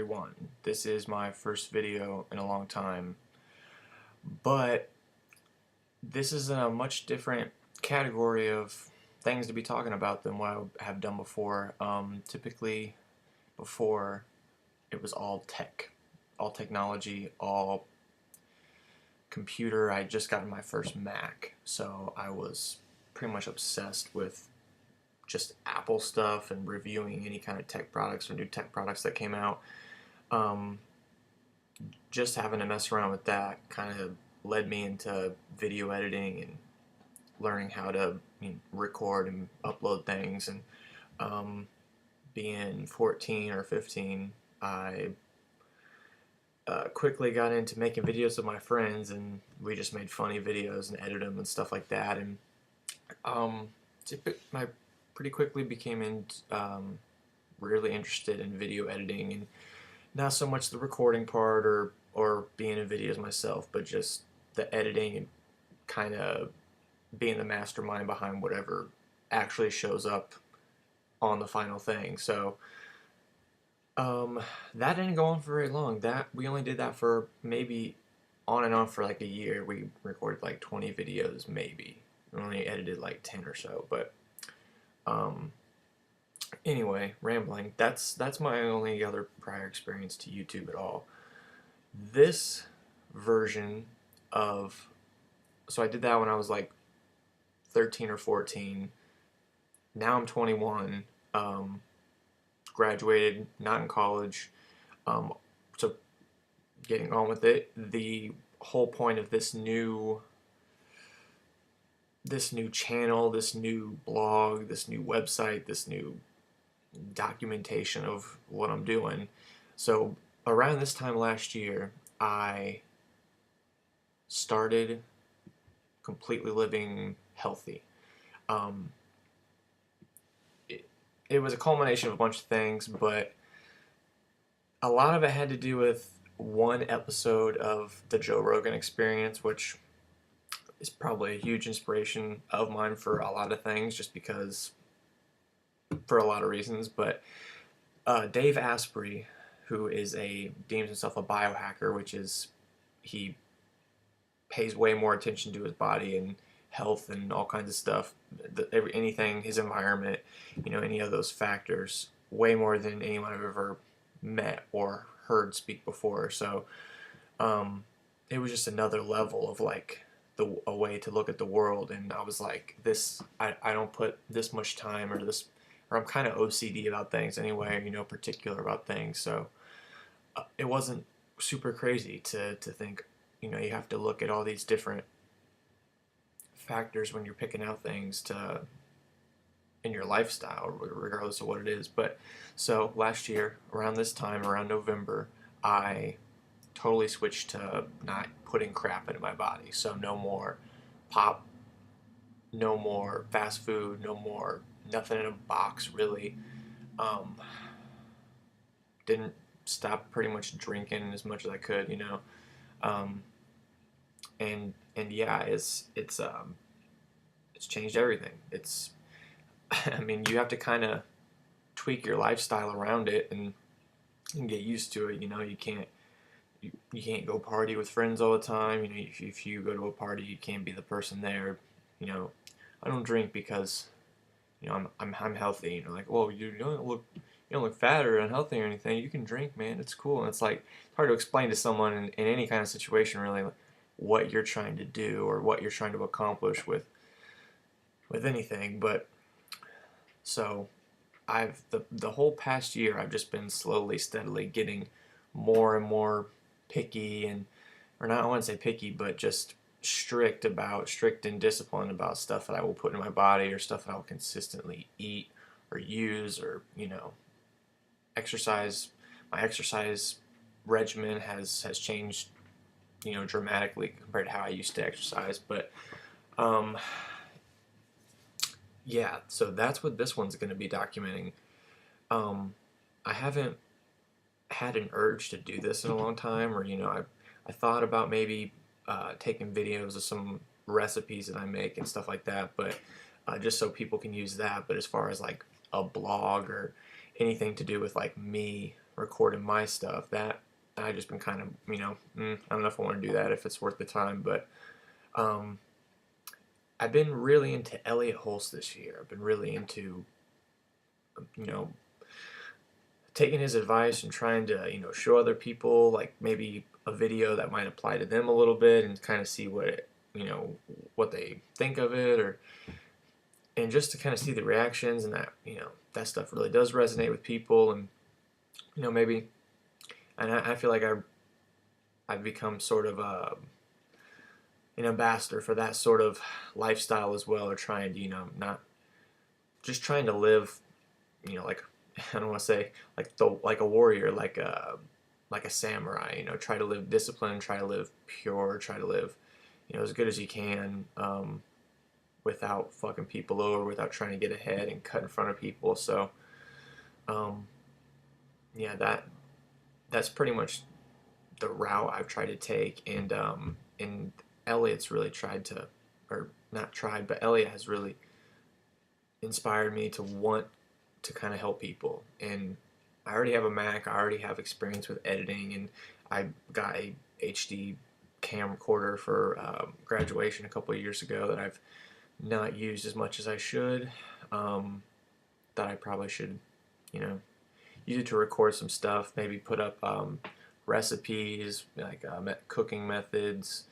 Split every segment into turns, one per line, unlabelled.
everyone. This is my first video in a long time, but this is in a much different category of things to be talking about than what I have done before. Typically, before it was all tech, all technology, all computer. I just got my first Mac, so I was pretty much obsessed with just Apple stuff and reviewing any kind of tech products or new tech products that came out. Um, just having to mess around with that kind of led me into video editing and learning how to record and upload things. And being 14 or 15, I quickly got into making videos with my friends, and we just made funny videos and edited them and stuff like that. And um, I pretty quickly became really interested in video editing, and not so much the recording part or being in videos myself, but just the editing and kind of being the mastermind behind whatever actually shows up on the final thing. So that didn't go on for very long. That we only did that for maybe on and off for like a year. We recorded like 20 videos maybe. We only edited like 10 or so, but um, anyway, rambling. That's my only other prior experience to YouTube at all. This version of so I did that when I was like 13 or 14. Now I'm 21. Graduated, not in college. So getting on with it. The whole point of this new channel, this new blog, this new website, this new documentation of what I'm doing. So around this time last year, I started completely living healthy. Um, it was a culmination of a bunch of things, but a lot of it had to do with one episode of the Joe Rogan Experience, which is probably a huge inspiration of mine for a lot of things, just because, for a lot of reasons. But Dave Asprey, who deems himself a biohacker, which is he pays way more attention to his body and health and all kinds of stuff, anything, his environment, any of those factors, way more than anyone I've ever met or heard speak before. So it was just another level of like a way to look at the world. And I was like, I don't put this much time or I'm kind of OCD about things anyway, particular about things. So it wasn't super crazy to think, you have to look at all these different factors when you're picking out things in your lifestyle, regardless of what it is. But so last year, around this time, around November, I totally switched to not putting crap into my body. So no more pop, no more fast food, no more nothing in a box, really. Didn't stop pretty much drinking as much as I could. Um, and yeah, it's changed everything. I mean, you have to kind of tweak your lifestyle around it and get used to it. You can't go party with friends all the time. If you go to a party, you can't be the person there. I don't drink because I'm healthy. Like, well, you don't look fat or unhealthy or anything. You can drink, man. It's cool. And it's like it's hard to explain to someone in any kind of situation really what you're trying to do or what you're trying to accomplish with anything. But so the whole past year I've just been slowly, steadily getting more and more picky or not, I wouldn't say picky, but just strict and disciplined about stuff that I will put in my body or stuff that I will consistently eat or use or exercise. My exercise regimen has changed dramatically compared to how I used to exercise. But yeah, so that's what this one's going to be documenting. I haven't had an urge to do this in a long time, or I thought about maybe taking videos of some recipes that I make and stuff like that, but just so people can use that. But as far as like a blog or anything to do with like me recording my stuff. That I just been kind of, I don't know if I want to do that, if it's worth the time, but um, I've been really into Elliot Hulse this year. I've been really into, you know, taking his advice and trying to, show other people like maybe a video that might apply to them a little bit and kind of see what they think of it, or and just to kind of see the reactions, and that that stuff really does resonate with people, and maybe, and I feel like I've become sort of an ambassador for that sort of lifestyle as well, or trying to not just trying to live like I don't want to say like a warrior, like a samurai, try to live disciplined, try to live pure, try to live as good as you can, without fucking people over, without trying to get ahead and cut in front of people. So um, yeah, that's pretty much the route I've tried to take, and Elliot's really tried to, or not tried, but Elliot has really inspired me to want to kind of help people. And I already have a Mac, I already have experience with editing, and I got a HD camcorder for graduation a couple of years ago that I've not used as much as I should. That I probably should, you know, use it to record some stuff. Maybe put up recipes, like cooking methods,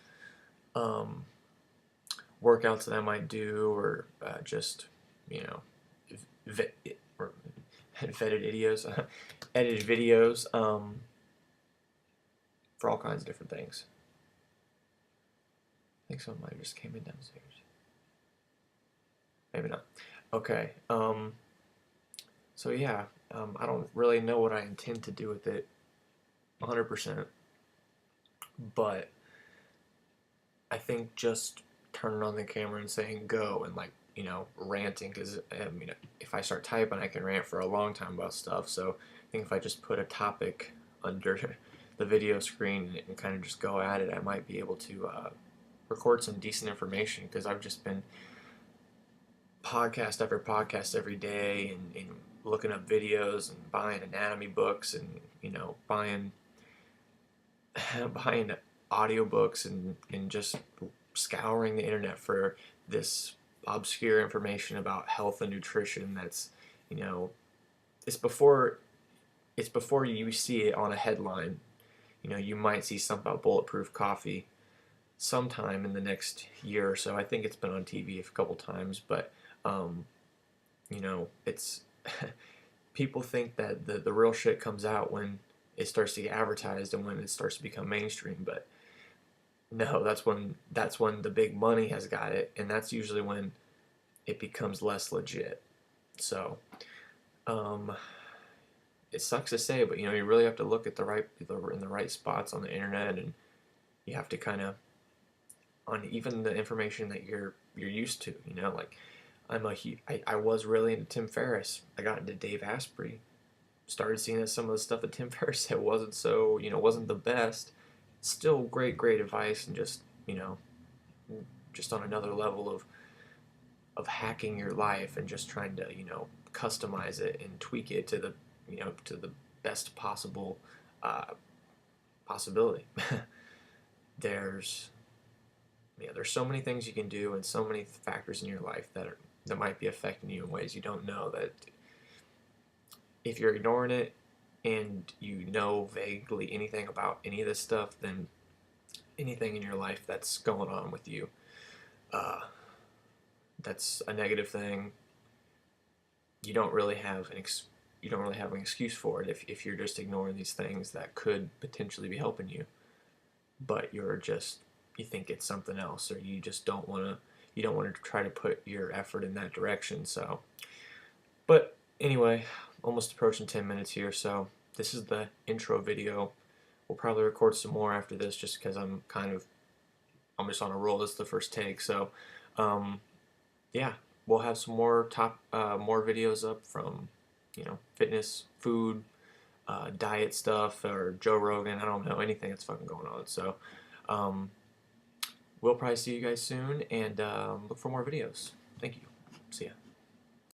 um, workouts that I might do, or just you know, vet, or vetted videos, edited videos, for all kinds of different things. I think somebody just came in downstairs. Maybe not. Okay. So yeah, I don't really know what I intend to do with it 100%, but I think just turning on the camera and saying go, and ranting, because if I start typing I can rant for a long time about stuff. So I think if I just put a topic under the video screen and kind of just go at it, I might be able to record some decent information, because I've just been podcast after podcast every day, and looking up videos and buying anatomy books, and buying buying audiobooks, and just scouring the internet for this obscure information about health and nutrition that's it's before you see it on a headline. You might see something about bulletproof coffee sometime in the next year or so. I think it's been on TV a couple times, but it's people think that the real shit comes out when it starts to get advertised and when it starts to become mainstream. But no, that's when the big money has got it, and that's usually when it becomes less legit. So it sucks to say, but you really have to look at in the right spots on the internet, and you have to kind of, on even the information that you're used to. Like I was really into Tim Ferriss. I got into Dave Asprey. Started seeing that some of the stuff that Tim Ferriss said wasn't so, wasn't the best. Still great advice, and just on another level of hacking your life, and just trying to customize it and tweak it to the best possible possibility. there's there's so many things you can do, and so many factors in your life that might be affecting you in ways you don't know. That if you're ignoring it, and vaguely anything about any of this stuff, then anything in your life that's going on with you, that's a negative thing, you don't really have an excuse for it, if you're just ignoring these things that could potentially be helping you, but you think it's something else, or you just don't want to try to put your effort in that direction. So, but anyway, almost approaching 10 minutes here, so this is the intro video. We'll probably record some more after this, just because I'm just on a roll. This is the first take, so yeah, we'll have some more more videos up from fitness, food, diet stuff, or Joe Rogan. I don't know, anything that's fucking going on. So we'll probably see you guys soon, and look for more videos. Thank you. See ya.